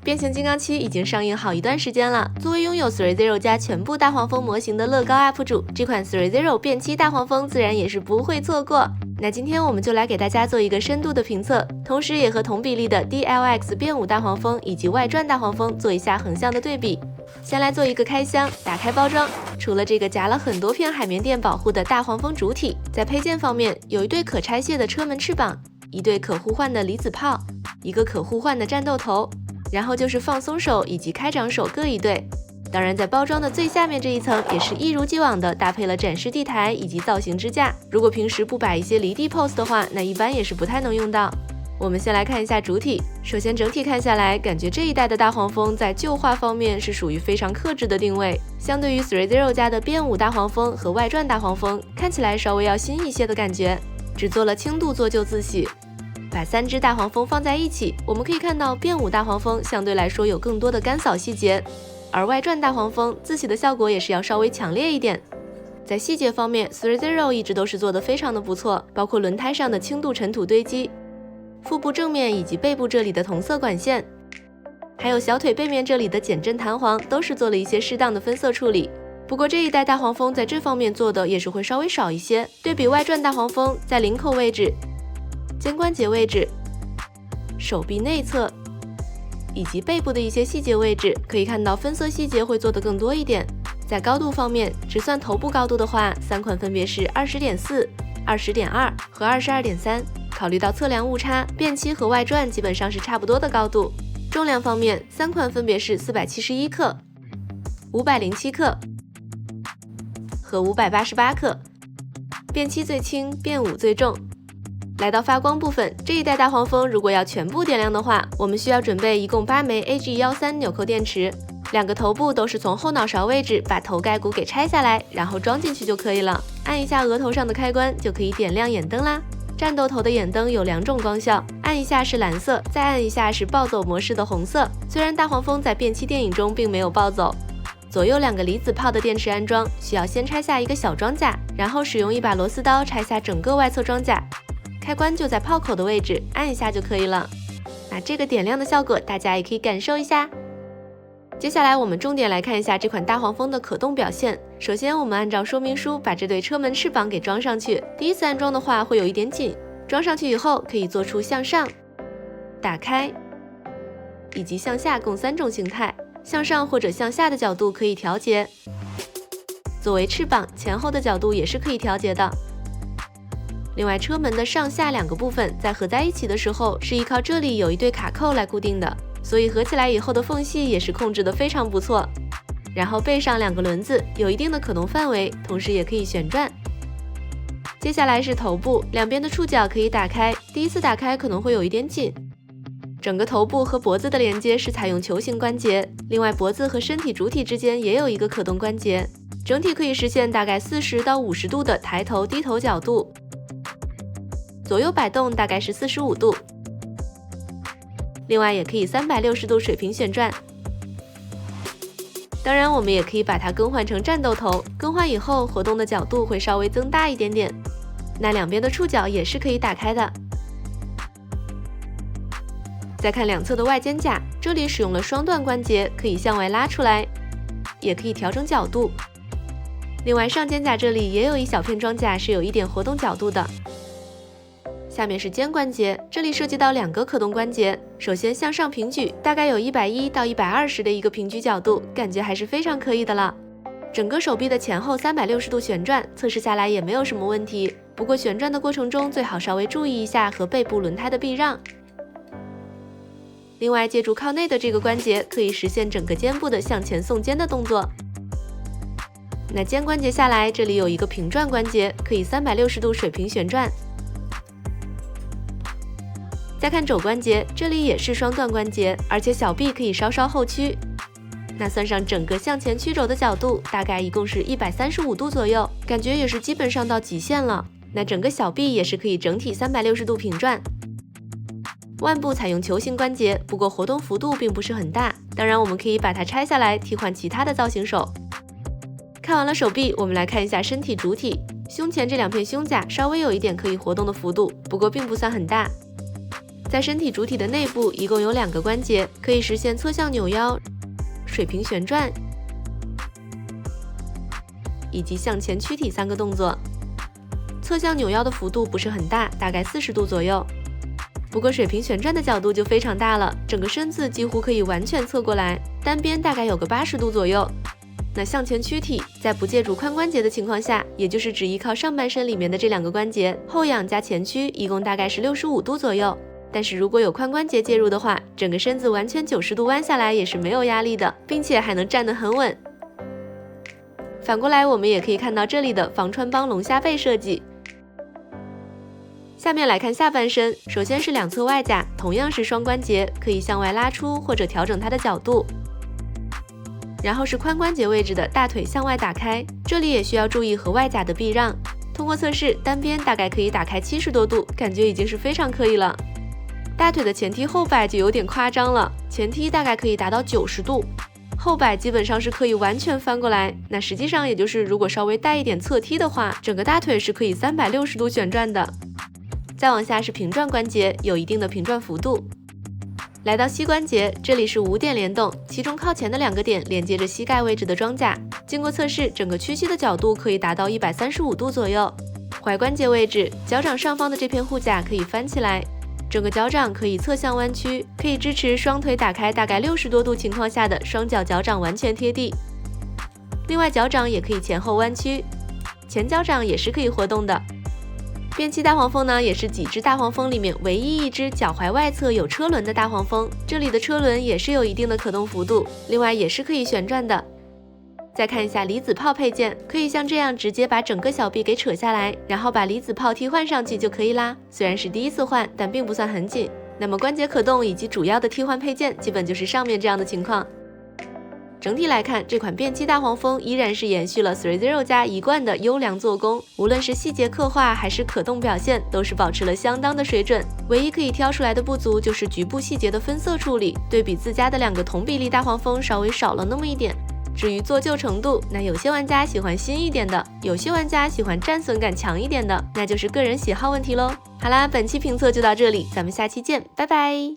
变形金刚7已经上映好一段时间了。作为拥有 ThreeZero 家全部大黄蜂模型的乐高 UP 主，这款 ThreeZero 变7大黄蜂自然也是不会错过。那今天我们就来给大家做一个深度的评测，同时也和同比例的 DLX 变5大黄蜂以及外传大黄蜂做一下横向的对比。先来做一个开箱，打开包装，除了这个夹了很多片海绵垫保护的大黄蜂主体，在配件方面有一对可拆卸的车门翅膀，一对可互换的离子炮，一个可互换的战斗头，然后就是放松手以及开掌手各一对。当然在包装的最下面这一层也是一如既往的搭配了展示地台以及造型支架，如果平时不摆一些离地 pose 的话，那一般也是不太能用到。我们先来看一下主体，首先整体看下来，感觉这一代的大黄蜂在旧化方面是属于非常克制的定位，相对于 ThreeZero 家的变5大黄蜂和外传大黄蜂，看起来稍微要新一些的感觉，只做了轻度做旧自洗。把3只大黄蜂放在一起，我们可以看到变5大黄蜂相对来说有更多的干扫细节，而外传大黄蜂自洗的效果也是要稍微强烈一点。在细节方面 ，ThreeZero 一直都是做得非常的不错，包括轮胎上的轻度尘土堆积，腹部正面以及背部这里的同色管线，还有小腿背面这里的减震弹簧，都是做了一些适当的分色处理。不过这一代大黄蜂在这方面做的也是会稍微少一些，对比外传大黄蜂，在领口位置、肩关节位置、手臂内侧以及背部的一些细节位置，可以看到分色细节会做得更多一点。在高度方面，只算头部高度的话，3款分别是 20.4、20.2 和 22.3。考虑到测量误差，变7和外传基本上是差不多的高度。重量方面，3款分别是471克、507克和588克，变7最轻，变5最重。来到发光部分，这一代大黄蜂如果要全部点亮的话，我们需要准备一共8枚 AG13 纽扣电池，2个头部都是从后脑勺位置把头盖骨给拆下来，然后装进去就可以了。按一下额头上的开关，就可以点亮眼灯啦。战斗头的眼灯有2种光效，按一下是蓝色，再按一下是暴走模式的红色。虽然大黄蜂在变7电影中并没有暴走。左右2个离子炮的电池安装，需要先拆下一个小装甲，然后使用一把螺丝刀拆下整个外侧装甲。开关就在炮口的位置，按一下就可以了。那这个点亮的效果，大家也可以感受一下。接下来我们重点来看一下这款大黄蜂的可动表现。首先我们按照说明书把这对车门翅膀给装上去，第一次安装的话会有一点紧，装上去以后可以做出向上、打开以及向下共3种形态，向上或者向下的角度可以调节，作为翅膀前后的角度也是可以调节的。另外车门的上下2个部分在合在一起的时候，是依靠这里有一对卡扣来固定的，所以合起来以后的缝隙也是控制的非常不错。然后背上2个轮子有一定的可动范围，同时也可以旋转。接下来是头部，两边的触角可以打开，第一次打开可能会有一点紧。整个头部和脖子的连接是采用球形关节，另外脖子和身体主体之间也有一个可动关节，整体可以实现大概40到50度的抬头低头角度，左右摆动大概是45度。另外也可以360度水平旋转。当然我们也可以把它更换成战斗头，更换以后活动的角度会稍微增大一点点。那两边的触角也是可以打开的。再看两侧的外肩胛，这里使用了双段关节，可以向外拉出来，也可以调整角度。另外上肩胛这里也有一小片装甲是有一点活动角度的。下面是肩关节，这里涉及到2个可动关节。首先向上平举，大概有110到120的一个平举角度，感觉还是非常可以的了。整个手臂的前后360度旋转，测试下来也没有什么问题。不过旋转的过程中最好稍微注意一下和背部轮胎的避让。另外借助靠内的这个关节，可以实现整个肩部的向前送肩的动作。那肩关节下来，这里有一个平转关节，可以360度水平旋转。再看肘关节，这里也是双段关节，而且小臂可以稍稍后屈。那算上整个向前屈肘的角度，大概一共是135度左右，感觉也是基本上到极限了。那整个小臂也是可以整体360度平转。腕部采用球形关节，不过活动幅度并不是很大。当然我们可以把它拆下来替换其他的造型手。看完了手臂，我们来看一下身体主体。胸前这2片胸甲稍微有一点可以活动的幅度，不过并不算很大。在身体主体的内部一共有2个关节，可以实现侧向扭腰、水平旋转以及向前躯体3个动作。侧向扭腰的幅度不是很大，大概40度左右。不过水平旋转的角度就非常大了，整个身子几乎可以完全侧过来，单边大概有个80度左右。那向前躯体在不借助髋关节的情况下，也就是只依靠上半身里面的这2个关节，后仰加前屈，一共大概是65度左右。但是如果有髋关节介入的话，整个身子完全90度弯下来也是没有压力的，并且还能站得很稳。反过来我们也可以看到这里的防穿帮龙虾背设计。下面来看下半身，首先是2侧外甲，同样是双关节，可以向外拉出或者调整它的角度。然后是髋关节位置的大腿向外打开，这里也需要注意和外甲的避让。通过测试，单边大概可以打开70多度，感觉已经是非常可以了。大腿的前踢后摆就有点夸张了，前踢大概可以达到90度，后摆基本上是可以完全翻过来。那实际上也就是如果稍微带一点侧踢的话，整个大腿是可以360度旋转的。再往下是平转关节，有一定的平转幅度。来到膝关节，这里是5点联动，其中靠前的2个点连接着膝盖位置的装甲。经过测试，整个屈膝的角度可以达到135度左右。踝关节位置，脚掌上方的这片护甲可以翻起来，整个脚掌可以侧向弯曲，可以支持双腿打开大概60多度情况下的双脚脚掌完全贴地。另外脚掌也可以前后弯曲，前脚掌也是可以活动的。便器大黄蜂呢，也是几只大黄蜂里面唯一一只脚踝外侧有车轮的大黄蜂，这里的车轮也是有一定的可动幅度，另外也是可以旋转的。再看一下离子炮配件，可以像这样直接把整个小臂给扯下来，然后把离子炮替换上去就可以啦。虽然是第一次换，但并不算很紧。那么关节可动以及主要的替换配件，基本就是上面这样的情况。整体来看，这款便器大黄蜂依然是延续了 ThreeZero 家一贯的优良做工，无论是细节刻画还是可动表现，都是保持了相当的水准。唯一可以挑出来的不足就是局部细节的分色处理，对比自家的2个同比例大黄蜂稍微少了那么一点。至于做旧程度，那有些玩家喜欢新一点的，有些玩家喜欢战损感强一点的，那就是个人喜好问题喽。好啦，本期评测就到这里，咱们下期见，拜拜。